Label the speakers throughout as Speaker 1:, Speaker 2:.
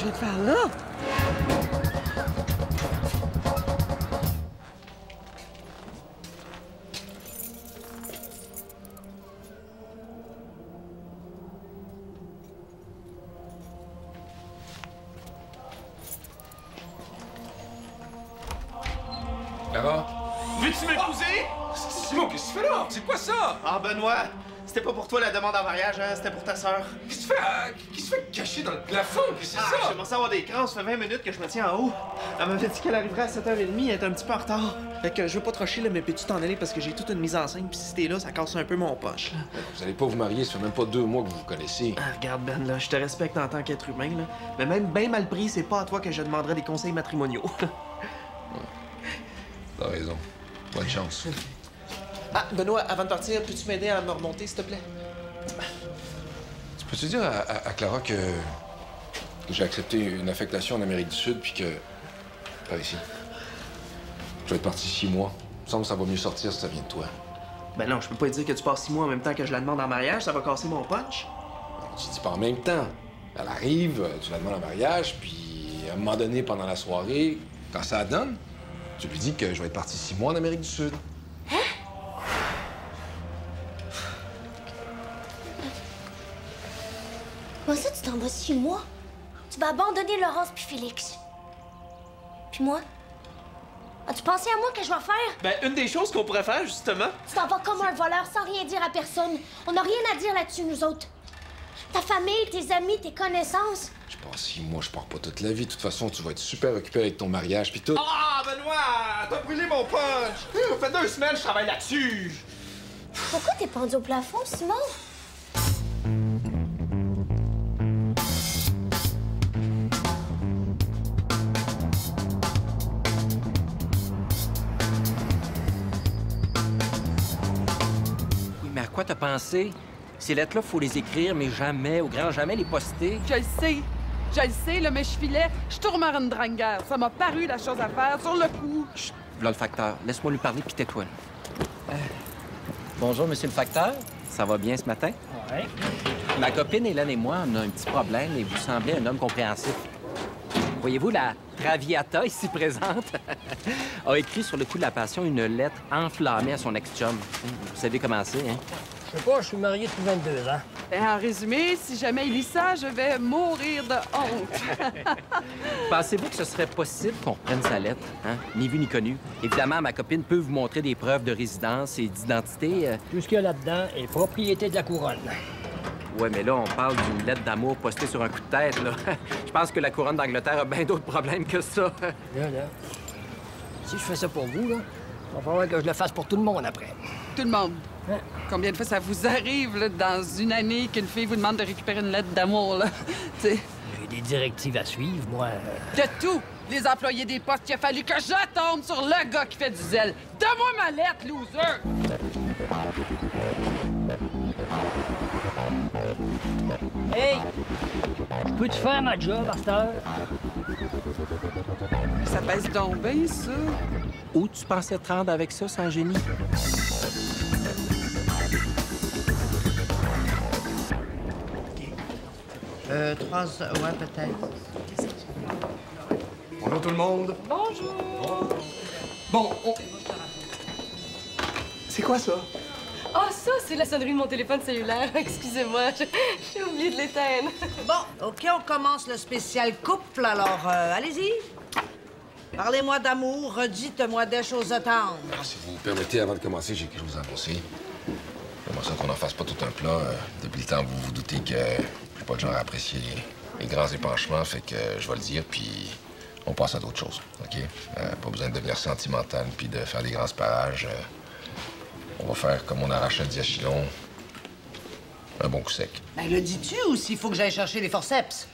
Speaker 1: je viens de faire là?
Speaker 2: Clara?
Speaker 3: Veux-tu m'épouser?
Speaker 2: Simon, qu'est-ce que tu fais là? C'est quoi ça?
Speaker 3: Ah, Benoît, c'était pas pour toi la demande en mariage, hein? C'était pour ta sœur.
Speaker 2: Qu'est-ce que tu fais? Qu'est-ce que tu fais caché dans le plafond? Qu'est-ce que c'est
Speaker 3: Je
Speaker 2: ça?
Speaker 3: commence à avoir des crans, ça fait 20 minutes que je me tiens en haut. Elle m'avait dit qu'elle arriverait à 7h30, elle est un petit peu en retard. Fait que je veux pas te rusher, là, mais peux-tu t'en aller parce que j'ai toute une mise en scène, pis si t'es là, ça casse un peu mon poche.
Speaker 2: Vous allez pas vous marier, ça fait même pas 2 mois que vous vous connaissez.
Speaker 3: Ah, regarde, Ben, là, je te respecte en tant qu'être humain, là. Mais même bien mal pris, c'est pas à toi que je demanderai des conseils matrimoniaux.
Speaker 2: T'as raison. Bonne chance.
Speaker 3: Ah, Benoît, avant de partir, peux-tu m'aider à me remonter, s'il te plaît?
Speaker 2: Tu peux-tu dire à Clara que j'ai accepté une affectation en Amérique du Sud, puis que... Par ici. Je vais être parti 6 mois. Il me semble que ça va mieux sortir si ça vient de toi.
Speaker 3: Ben non, je peux pas te dire que tu passes 6 mois en même temps que je la demande en mariage, ça va casser mon punch.
Speaker 2: Tu dis pas en même temps. Elle arrive, tu la demandes en mariage, puis à un moment donné, pendant la soirée, quand ça donne, tu lui dis que je vais être parti 6 mois en Amérique du Sud.
Speaker 4: Moi, ça, tu t'en vas 6 mois. Tu vas abandonner Laurence puis Félix. Puis moi? As-tu pensé à moi que je vais faire?
Speaker 3: Ben, une des choses qu'on pourrait faire, justement...
Speaker 4: Tu t'en vas comme un voleur sans rien dire à personne. On n'a rien à dire là-dessus, nous autres. Ta famille, tes amis, tes connaissances.
Speaker 2: Je passe 6 mois, je pars pas toute la vie. De toute façon, tu vas être super occupé avec ton mariage, puis tout.
Speaker 3: Ah, Benoît! T'as brûlé mon punch! Ça fait 2 semaines que je travaille là-dessus!
Speaker 4: Pourquoi t'es pendu au plafond, Simon?
Speaker 5: Oui, mais à quoi t'as pensé? Ces lettres-là, faut les écrire, mais jamais, au grand jamais, les poster.
Speaker 6: Je le sais, là, mais je filais. Je tourne à une drangueur. Ça m'a paru la chose à faire sur le coup.
Speaker 5: Chut, là, le facteur. Laisse-moi lui parler, puis tais-toi, là. Bonjour, monsieur le facteur. Ça va bien ce matin?
Speaker 7: Oui.
Speaker 5: Ma copine Hélène et moi, on a un petit problème et vous semblez un homme compréhensif. Voyez-vous, la Traviata, ici présente, a écrit sur le coup de la passion une lettre enflammée à son ex-chum. Vous savez comment c'est, hein?
Speaker 7: Je sais pas, je suis marié depuis 22 ans.
Speaker 6: Ben, en résumé, si jamais il lit ça, je vais mourir de honte.
Speaker 5: Pensez-vous que ce serait possible qu'on reprenne sa lettre, hein? Ni vu ni connu. Évidemment, ma copine peut vous montrer des preuves de résidence et d'identité.
Speaker 7: Tout ce qu'il y a là-dedans est propriété de la couronne.
Speaker 5: Ouais, mais là, on parle d'une lettre d'amour postée sur un coup de tête, là. Je pense que la couronne d'Angleterre a bien d'autres problèmes que ça.
Speaker 7: Là, si je fais ça pour vous, là, il va falloir que je le fasse pour tout le monde après.
Speaker 6: Tout le monde.
Speaker 7: Hein?
Speaker 6: Combien de fois ça vous arrive, là, dans une année, qu'une fille vous demande de récupérer une lettre d'amour, là? Tu sais.
Speaker 7: J'ai des directives à suivre, moi.
Speaker 6: De tout! Les employés des postes, il a fallu que je tombe sur le gars qui fait du zèle. Donne-moi ma lettre, loser!
Speaker 7: Hey! Peux-tu faire ma job à cette heure?
Speaker 6: Ça pèse donc bien, ça.
Speaker 5: Où tu pensais te rendre avec ça, sans génie?
Speaker 1: Ouais, peut-être.
Speaker 3: Bonjour tout le monde!
Speaker 6: Bonjour!
Speaker 3: Bon, C'est quoi ça?
Speaker 8: Ah, ça, c'est la sonnerie de mon téléphone cellulaire. Excusez-moi, j'ai oublié de l'éteindre.
Speaker 1: Bon, OK, on commence le spécial couple, alors allez-y. Parlez-moi d'amour, redites-moi des choses tendres.
Speaker 2: Si vous me permettez, avant de commencer, j'ai quelque chose à annoncer. J'aimerais ça qu'on n'en fasse pas tout un plat. Depuis le temps, vous vous doutez que je suis pas le genre à apprécier les grands épanchements, fait que je vais le dire, puis on passe à d'autres choses, OK? Pas besoin de devenir sentimental puis de faire des grands parages. On va faire comme on arrache un diachylon, un bon coup sec.
Speaker 1: Ben, le dis-tu ou s'il faut que j'aille chercher les forceps?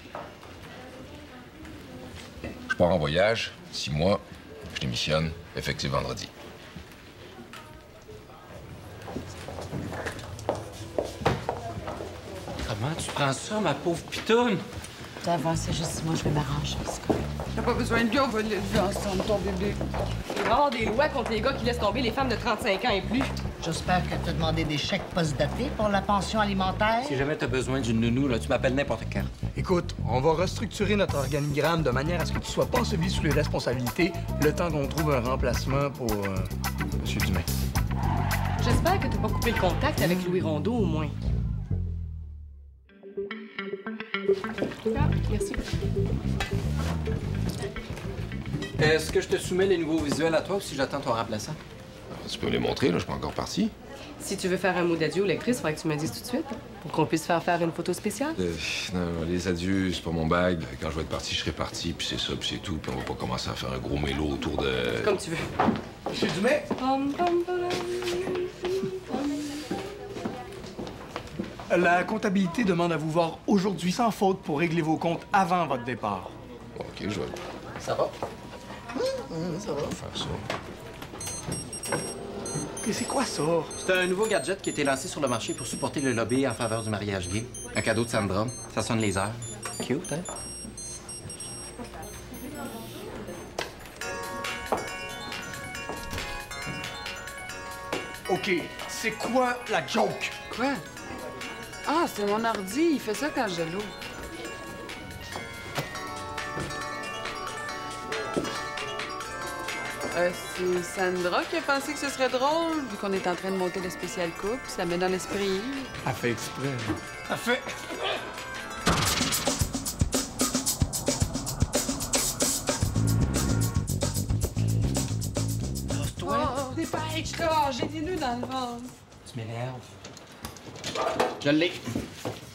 Speaker 2: Je pars en voyage, 6 mois, je démissionne, effectif vendredi.
Speaker 5: Comment tu prends ça, ma pauvre pitoune?
Speaker 9: Ça va, c'est juste moi, je vais m'arranger.
Speaker 6: T'as pas besoin de lui, on va l'élever ensemble, ton bébé.
Speaker 8: Il va y avoir des lois contre les gars qui laissent tomber les femmes de 35 ans et plus.
Speaker 1: J'espère que tu as demandé des chèques post-datés pour la pension alimentaire.
Speaker 5: Si jamais t'as besoin d'une nounou, là, tu m'appelles n'importe quand.
Speaker 7: Écoute, on va restructurer notre organigramme de manière à ce que tu sois pas enseveli sous les responsabilités le temps qu'on trouve un remplacement pour Monsieur Dumais.
Speaker 8: J'espère que t'as pas coupé le contact avec Louis Rondeau, au moins. Ah, merci.
Speaker 5: Est-ce que je te soumets les nouveaux visuels à toi ou si j'attends ton remplaçant?
Speaker 2: Alors, tu peux me les montrer, là, je suis pas encore parti.
Speaker 8: Si tu veux faire un mot d'adieu aux lectrices, il faudrait que tu me dises tout de suite, hein, pour qu'on puisse faire une photo spéciale.
Speaker 2: Non, les adieux, c'est pas mon bag. Quand je vais être parti, je serai parti, puis c'est ça, puis c'est tout. Puis on va pas commencer à faire un gros mélo autour de...
Speaker 8: Comme tu veux.
Speaker 7: Monsieur Dumais? La comptabilité demande à vous voir aujourd'hui sans faute pour régler vos comptes avant votre départ.
Speaker 2: OK, je vais
Speaker 5: Ça va?
Speaker 7: Ça va.
Speaker 2: faire ça.
Speaker 7: Et c'est quoi ça?
Speaker 5: C'est un nouveau gadget qui a été lancé sur le marché pour supporter le lobby en faveur du mariage gay. Un cadeau de Sandra. Ça sonne les heures. Cute, hein?
Speaker 7: OK, c'est quoi la joke?
Speaker 6: Quoi? Ah, c'est mon ordi. Il fait ça quand je l'ouvre. C'est Sandra qui a pensé que ce serait drôle, vu qu'on est en train de monter le spécial couple. Ça met dans l'esprit.
Speaker 7: Elle fait exprès. Elle fait...
Speaker 6: Oh, dépêche, là! J'ai des nœuds dans le ventre.
Speaker 5: Tu m'énerves. Je l'ai.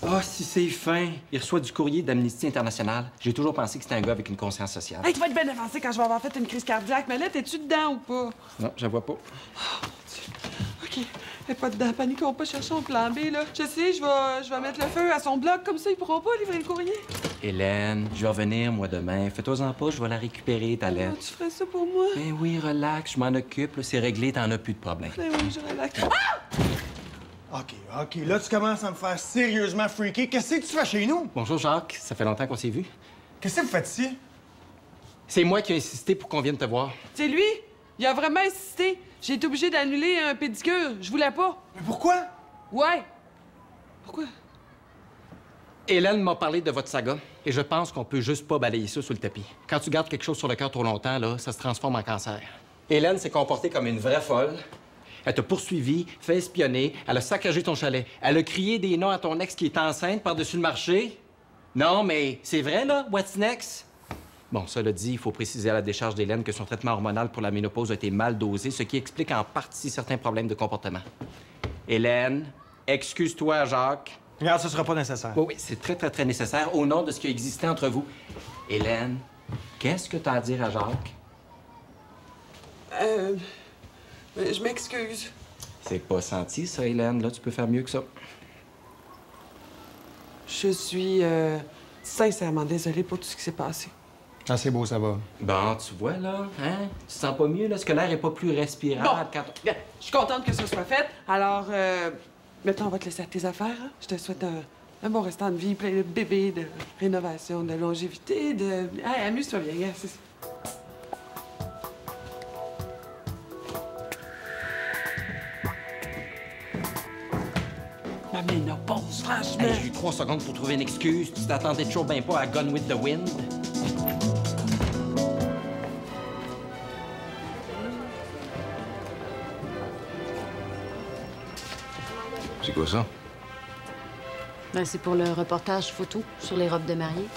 Speaker 5: Ah, si c'est fin. Il reçoit du courrier d'Amnesty International. J'ai toujours pensé que c'était un gars avec une conscience sociale.
Speaker 6: Hey, tu vas être bien avancé quand je vais avoir fait une crise cardiaque. Mais là, t'es-tu dedans ou pas?
Speaker 5: Non, je la vois pas.
Speaker 6: OK. Elle est pas dedans. Paniquons pas, cherchons le plan B, là. Je sais, je vais mettre le feu à son bloc. Comme ça, ils pourront pas livrer le courrier.
Speaker 5: Hélène, je vais revenir, moi, demain. Fais-toi-en pas, je vais la récupérer, ta
Speaker 6: Ah,
Speaker 5: lettre.
Speaker 6: tu ferais ça pour moi?
Speaker 5: Ben oui, relax, je m'en occupe. là, C'est réglé, t'en as plus de problème.
Speaker 6: Ben oui, je relaxe.
Speaker 10: OK, là, tu commences à me faire sérieusement freaker. Qu'est-ce que tu fais chez nous?
Speaker 5: Bonjour, Jacques. Ça fait longtemps qu'on s'est vu.
Speaker 10: Qu'est-ce que vous faites ici?
Speaker 5: C'est moi qui ai insisté pour qu'on vienne te voir.
Speaker 6: C'est lui? Il a vraiment insisté. J'ai été obligée d'annuler un pédicure. Je voulais pas.
Speaker 10: Mais pourquoi?
Speaker 6: Ouais. Pourquoi?
Speaker 5: Hélène m'a parlé de votre saga et je pense qu'on peut juste pas balayer ça sous le tapis. Quand tu gardes quelque chose sur le cœur trop longtemps, là, ça se transforme en cancer. Hélène s'est comportée comme une vraie folle. Elle t'a poursuivi, fait espionner, elle a saccagé ton chalet. Elle a crié des noms à ton ex qui est enceinte par-dessus le marché. Non, mais c'est vrai, là? What's next? Bon, cela dit, il faut préciser à la décharge d'Hélène que son traitement hormonal pour la ménopause a été mal dosé, ce qui explique en partie certains problèmes de comportement. Hélène, excuse-toi à Jacques.
Speaker 10: Regarde, ce sera pas nécessaire.
Speaker 5: Oui, c'est très, très, très nécessaire au nom de ce qui a existé entre vous. Hélène, qu'est-ce que t'as à dire à Jacques?
Speaker 6: Je m'excuse.
Speaker 5: C'est pas senti, ça, Hélène. Là, tu peux faire mieux que ça.
Speaker 6: Je suis sincèrement désolée pour tout ce qui s'est passé.
Speaker 10: Ah, c'est beau, ça va.
Speaker 5: Bon, tu vois, là, hein? Tu te sens pas mieux, là? Est-ce que l'air est pas plus respirable
Speaker 6: Bon,
Speaker 5: quand...
Speaker 6: bien, je suis contente que ça soit fait. Alors, maintenant, on va te laisser à tes affaires. Hein? Je te souhaite un bon restant de vie, plein de bébés, de rénovation, de longévité, de... Hey, amuse-toi bien, gars. C'est... Ma ménopause, franchement.
Speaker 5: Hey, j'ai eu 3 secondes pour trouver une excuse. Tu t'attendais toujours bien pas à Gone with the Wind.
Speaker 2: C'est quoi ça?
Speaker 9: Ben, c'est pour le reportage photo sur les robes de mariée.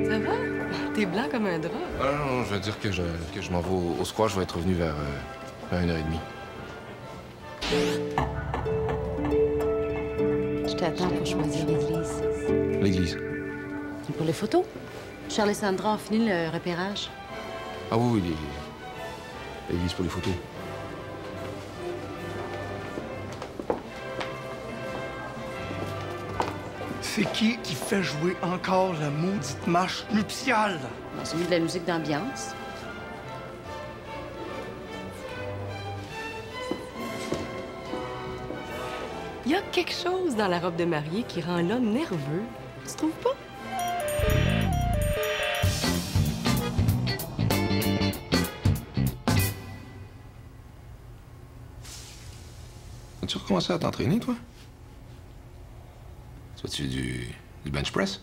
Speaker 8: Ça va? T'es blanc comme un drap.
Speaker 2: Ah non, je veux dire que je m'en vais au squash. Je vais être revenu vers 1h30.
Speaker 9: Je t'attends pour choisir l'église.
Speaker 2: L'église.
Speaker 9: Et pour les photos? Charles et Sandra ont fini le repérage.
Speaker 2: Ah oui, l'église pour les photos.
Speaker 7: C'est qui fait jouer encore la maudite marche nuptiale?
Speaker 9: Bon, c'est mieux de la musique d'ambiance.
Speaker 8: y a quelque chose dans la robe de mariée qui rend l'homme nerveux. Tu trouves pas?
Speaker 2: As-tu recommencé à t'entraîner, toi? Fais-tu du bench press?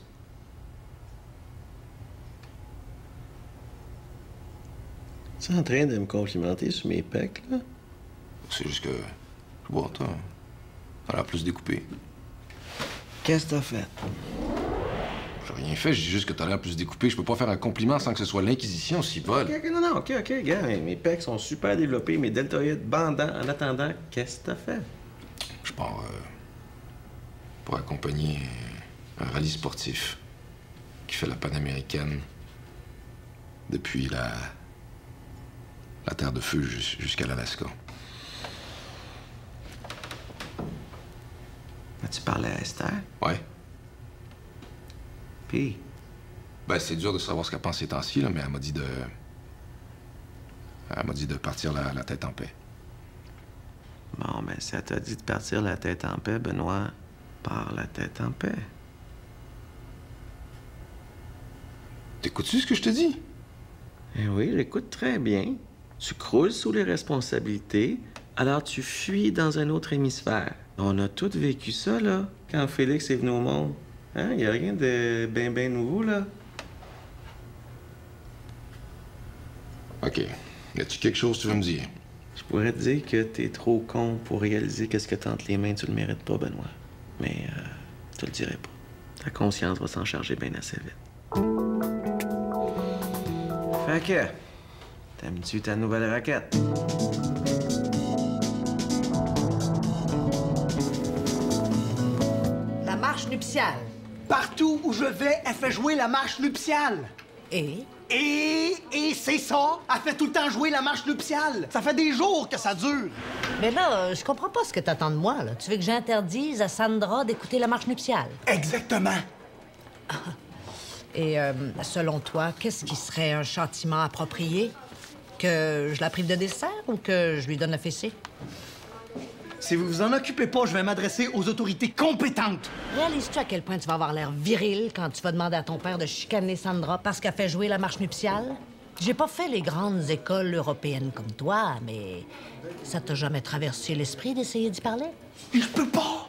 Speaker 11: Tu es en train de me complimenter sur mes pecs, là?
Speaker 2: C'est juste que... Bon, t'as l'air plus découpé.
Speaker 11: Qu'est-ce que t'as fait?
Speaker 2: J'ai rien fait, je dis juste que t'as l'air plus découpé. Je peux pas faire un compliment sans que ce soit l'Inquisition, si vol.
Speaker 11: OK, gars, mes pecs sont super développés, mes deltoïdes bandants. En attendant, qu'est-ce que t'as fait?
Speaker 2: Je pars pour accompagner un rallye sportif qui fait la Panaméricaine depuis la Terre de Feu jusqu'à l'Alaska.
Speaker 11: As-tu parlé à Esther?
Speaker 2: Ouais.
Speaker 11: Puis?
Speaker 2: Ben, c'est dur de savoir ce qu'elle pense ces temps-ci, là, mais elle m'a dit de... Elle m'a dit de partir la tête en paix.
Speaker 11: Bon, ben, si elle t'a dit de partir la tête en paix, Benoît, pars la tête en paix.
Speaker 2: T'écoutes-tu ce que je te dis?
Speaker 11: Eh oui, j'écoute très bien. Tu croules sous les responsabilités, alors tu fuis dans un autre hémisphère. On a tous vécu ça, là, quand Félix est venu au monde. Hein? Y a rien de ben nouveau, là.
Speaker 2: OK. Y a-tu quelque chose que tu veux me dire?
Speaker 11: Je pourrais te dire que t'es trop con pour réaliser qu'est-ce que t'as entre les mains, tu le mérites pas, Benoît. Mais, je te le dirai pas. Ta conscience va s'en charger bien assez vite. Fait que... T'aimes-tu ta nouvelle raquette?
Speaker 1: La marche nuptiale.
Speaker 10: Partout où je vais, elle fait jouer la marche nuptiale.
Speaker 1: Et?
Speaker 10: Et c'est ça! Elle fait tout le temps jouer la marche nuptiale. Ça fait des jours que ça dure.
Speaker 1: Mais là, je comprends pas ce que t'attends de moi, là. Tu veux que j'interdise à Sandra d'écouter la marche nuptiale?
Speaker 10: Exactement.
Speaker 1: Et selon toi, qu'est-ce qui serait un châtiment approprié? Que je la prive de dessert ou que je lui donne la fessée?
Speaker 10: Si vous vous en occupez pas, je vais m'adresser aux autorités compétentes.
Speaker 1: Réalises-tu à quel point tu vas avoir l'air viril quand tu vas demander à ton père de chicaner Sandra parce qu'elle fait jouer la marche nuptiale? J'ai pas fait les grandes écoles européennes comme toi, mais ça t'a jamais traversé l'esprit d'essayer d'y parler?
Speaker 10: Je peux pas.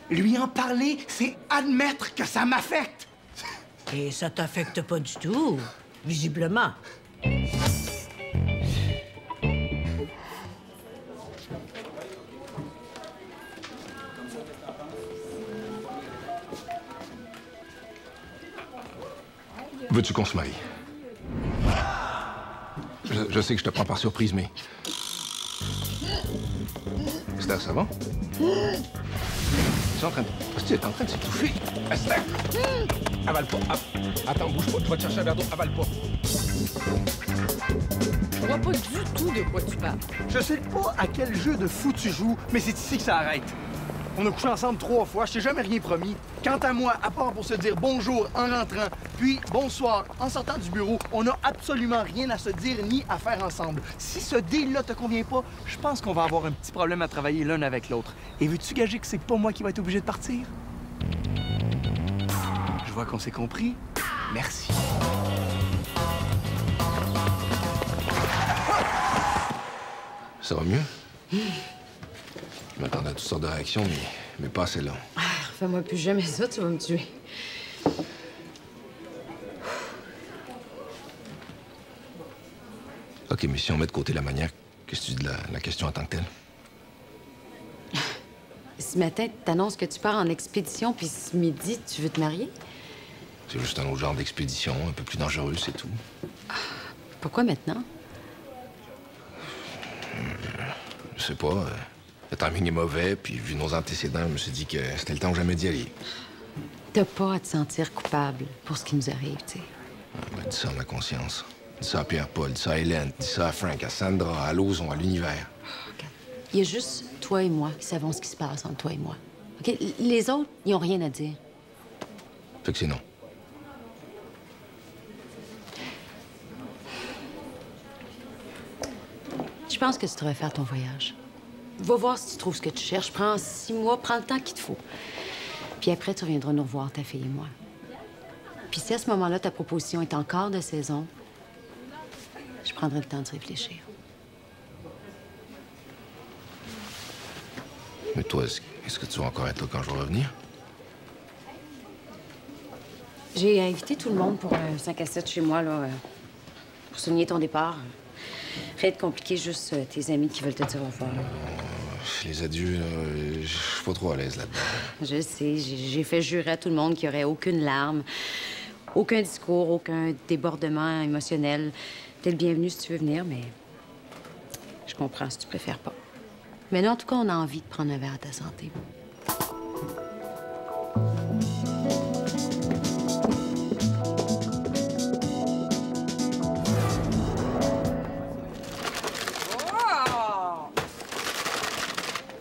Speaker 10: Lui en parler, c'est admettre que ça m'affecte.
Speaker 1: Et ça t'affecte pas du tout, visiblement.
Speaker 2: Veux-tu qu'on se marie? Je sais que je te prends par surprise, mais... Esther, ça va? Tu es en train de... Tu es en train de s'étouffer. Esther! Avale pas. Attends, bouge pas. Tu vas te chercher un verre d'eau. Avale pas.
Speaker 8: Je vois pas du tout de quoi tu parles.
Speaker 10: Je sais pas à quel jeu de fou tu joues, mais c'est ici que ça arrête. On a couché ensemble 3 fois, je t'ai jamais rien promis. Quant à moi, à part pour se dire bonjour en rentrant, puis bonsoir en sortant du bureau, on n'a absolument rien à se dire ni à faire ensemble. Si ce deal-là te convient pas, je pense qu'on va avoir un petit problème à travailler l'un avec l'autre. Et veux-tu gager que c'est pas moi qui va être obligé de partir? Je vois qu'on s'est compris. Merci.
Speaker 2: Ça va mieux? Je m'attendais à toutes sortes de réactions, mais pas assez long.
Speaker 9: Ah, fais-moi plus jamais ça, tu vas me tuer.
Speaker 2: OK, mais si on met de côté la manière, qu'est-ce que tu dis de la question en tant que telle?
Speaker 9: Ce matin, t'annonces que tu pars en expédition, puis ce midi, tu veux te marier?
Speaker 2: C'est juste un autre genre d'expédition, un peu plus dangereux, c'est tout.
Speaker 9: Pourquoi maintenant?
Speaker 2: Je sais pas. Le timing est mauvais, puis vu nos antécédents, je me suis dit que c'était le temps ou jamais d'y aller.
Speaker 9: T'as pas à te sentir coupable pour ce qui nous arrive, tu sais.
Speaker 2: Ben, dis ça à ma conscience. Dis ça à Pierre-Paul, dis ça à Hélène, dis ça à Frank, à Sandra, à Lozon, à l'univers.
Speaker 9: Il y a juste toi et moi qui savons ce qui se passe entre toi et moi. OK? Les autres, ils ont rien à dire.
Speaker 2: Fait que c'est non.
Speaker 9: Je pense que tu devrais faire ton voyage. Va voir si tu trouves ce que tu cherches. Prends 6 mois, prends le temps qu'il te faut. Puis après, tu reviendras nous revoir, ta fille et moi. Puis si à ce moment-là, ta proposition est encore de saison, je prendrai le temps de réfléchir.
Speaker 2: Mais toi, est-ce que tu vas encore être là quand je vais revenir?
Speaker 9: J'ai invité tout le monde pour un 5 à 7 chez moi, là, pour souligner ton départ. Rien de compliqué, juste tes amis qui veulent te dire au revoir.
Speaker 2: Les adieux, là, je suis pas trop à l'aise là-dedans.
Speaker 9: Je sais, j'ai fait jurer à tout le monde qu'il n'y aurait aucune larme, aucun discours, aucun débordement émotionnel. T'es le bienvenu si tu veux venir, mais je comprends si tu préfères pas. Mais non, en tout cas, on a envie de prendre un verre à ta santé.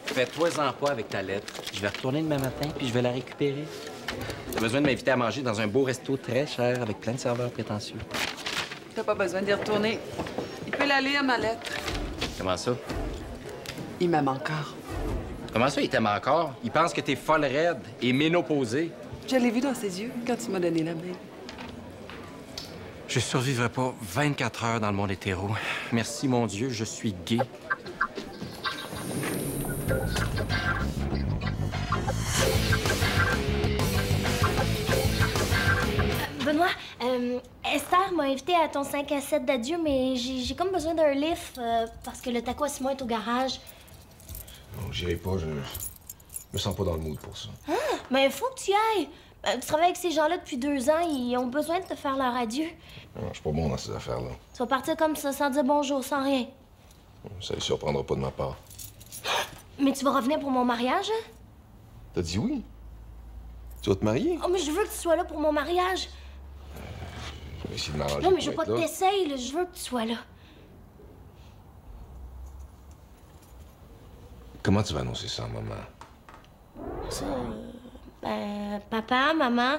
Speaker 5: Fais-toi-en pas avec ta lettre. Je vais retourner demain matin, puis je vais la récupérer. T'as besoin de m'inviter à manger dans un beau resto très cher avec plein de serveurs prétentieux.
Speaker 6: T'as pas besoin d'y retourner. Il peut la lire, ma lettre.
Speaker 5: Comment ça?
Speaker 6: Il m'aime encore.
Speaker 5: Comment ça, il t'aime encore? Il pense que t'es folle raide et ménopausée.
Speaker 6: Je l'ai vu dans ses yeux quand tu m'as donné la main.
Speaker 5: Je survivrai pas 24 heures dans le monde hétéro. Merci, mon Dieu, je suis gay.
Speaker 4: Benoît, Esther m'a invité à ton 5 à 7 d'adieu, mais j'ai comme besoin d'un lift parce que le taco à Simon est au garage.
Speaker 2: Non, j'irai pas, je me sens pas dans le mood pour ça.
Speaker 4: Ah, mais faut que tu y ailles. Tu travailles avec ces gens-là depuis 2 ans, ils ont besoin de te faire leur adieu.
Speaker 2: Non, je suis pas bon dans ces affaires-là.
Speaker 4: Tu vas partir comme ça, sans dire bonjour, sans rien.
Speaker 2: Ça les surprendra pas de ma part.
Speaker 4: Mais tu vas revenir pour mon mariage, hein?
Speaker 2: T'as dit oui? Tu vas te marier?
Speaker 4: Oh, mais je veux que tu sois là pour mon mariage.
Speaker 2: Je vais essayer de m'arranger.
Speaker 4: Non, mais je veux
Speaker 2: pour
Speaker 4: pas
Speaker 2: être
Speaker 4: que
Speaker 2: là.
Speaker 4: t'essayes, là. Je veux que tu sois là.
Speaker 2: Comment tu vas annoncer ça à maman?
Speaker 4: Ça, papa, maman,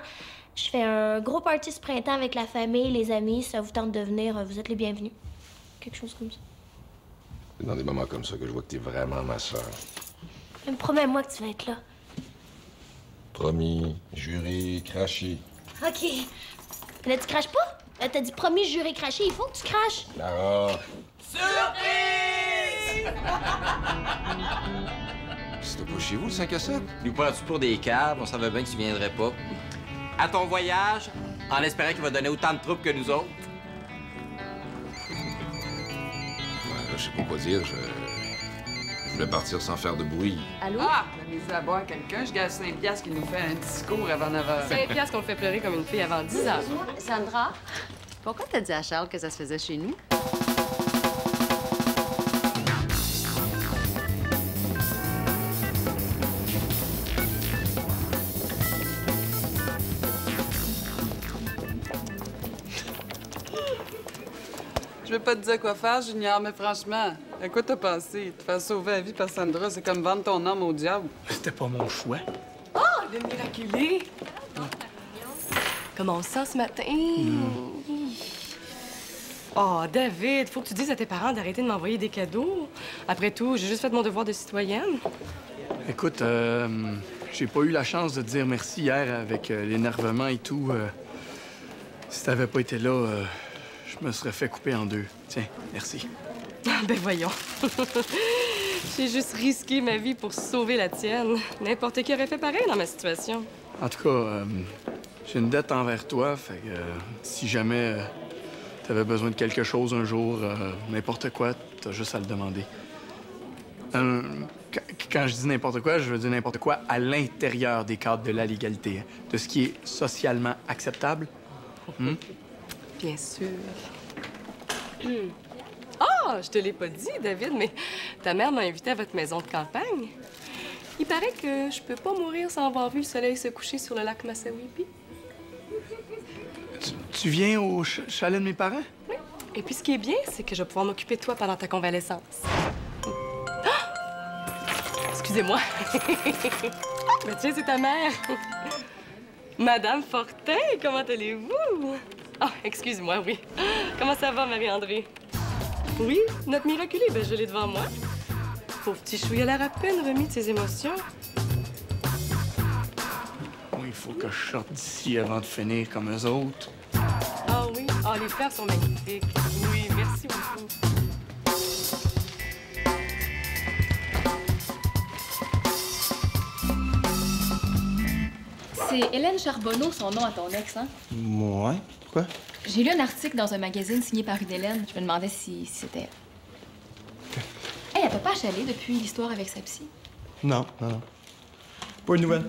Speaker 4: je fais un gros party ce printemps avec la famille, les amis. Si ça vous tente de venir, vous êtes les bienvenus. Quelque chose comme ça.
Speaker 2: C'est dans des moments comme ça que je vois que t'es vraiment ma sœur.
Speaker 4: Mais promets-moi que tu vas être là.
Speaker 2: Promis, juré, craché.
Speaker 4: OK. Là, tu craches pas? T'as dit promis, juré, craché. Il faut que tu craches.
Speaker 2: Clara!
Speaker 5: Surprise!
Speaker 2: C'était pas chez vous, le 5 à 7?
Speaker 5: Nous prends-tu pour des caves? On savait bien que tu viendrais pas. À ton voyage, en espérant qu'il va donner autant de troupes que nous autres.
Speaker 2: Ouais, là, je sais pas quoi dire. Je voulais partir sans faire de bruit.
Speaker 9: Allô?
Speaker 6: Ah! Je vais à boire quelqu'un. Je gagne 5 piastres qui nous fait un discours avant 9 h.
Speaker 8: 5 piastres qu'on le fait pleurer comme une fille avant 10 ans.
Speaker 9: Sandra, pourquoi t'as dit à Charles que ça se faisait chez nous?
Speaker 6: Je veux pas te dire quoi faire, Junior, mais franchement, à quoi t'as pensé? Te faire sauver la vie par Sandra, c'est comme vendre ton âme au diable.
Speaker 7: C'était pas mon choix.
Speaker 8: Oh, le miraculé! Comment on se sent ce matin? Oh, David, faut que tu dises à tes parents d'arrêter de m'envoyer des cadeaux. Après tout, j'ai juste fait mon devoir de citoyenne.
Speaker 7: Écoute, j'ai pas eu la chance de te dire merci hier avec l'énervement et tout. Si t'avais pas été là, je me serais fait couper en 2. Tiens, merci.
Speaker 8: Ben voyons. J'ai juste risqué ma vie pour sauver la tienne. N'importe qui aurait fait pareil dans ma situation.
Speaker 7: En tout cas, j'ai une dette envers toi, fait que si jamais t'avais besoin de quelque chose un jour, n'importe quoi, t'as juste à le demander. Quand je dis n'importe quoi, je veux dire n'importe quoi à l'intérieur des cadres de la légalité, hein, de ce qui est socialement acceptable.
Speaker 8: Bien sûr. Ah, je te l'ai pas dit, David, mais ta mère m'a invité à votre maison de campagne. Il paraît que je peux pas mourir sans avoir vu le soleil se coucher sur le lac Massawippi.
Speaker 7: Tu viens au chalet de mes parents?
Speaker 8: Oui. Et puis, ce qui est bien, c'est que je vais pouvoir m'occuper de toi pendant ta convalescence. Ah! Excusez-moi. Mais tiens, c'est ta mère. Madame Fortin, comment allez-vous? Ah, excuse-moi, oui. Comment ça va, Marie-André? Oui, notre miraculé, ben je l'ai devant moi. pauvre petit chou, il a l'air à peine remis de ses émotions.
Speaker 7: Moi, il faut que je sorte d'ici avant de finir comme eux autres.
Speaker 8: Ah oui? Ah, les fleurs sont magnifiques. Oui, merci beaucoup.
Speaker 12: C'est Hélène Charbonneau, son nom à ton ex, hein?
Speaker 13: Ouais. Pourquoi?
Speaker 12: J'ai lu un article dans un magazine signé par une Hélène. Je me demandais si c'était elle. Hey, elle peut pas achaler depuis l'histoire avec sa psy?
Speaker 13: Non. Pas une nouvelle.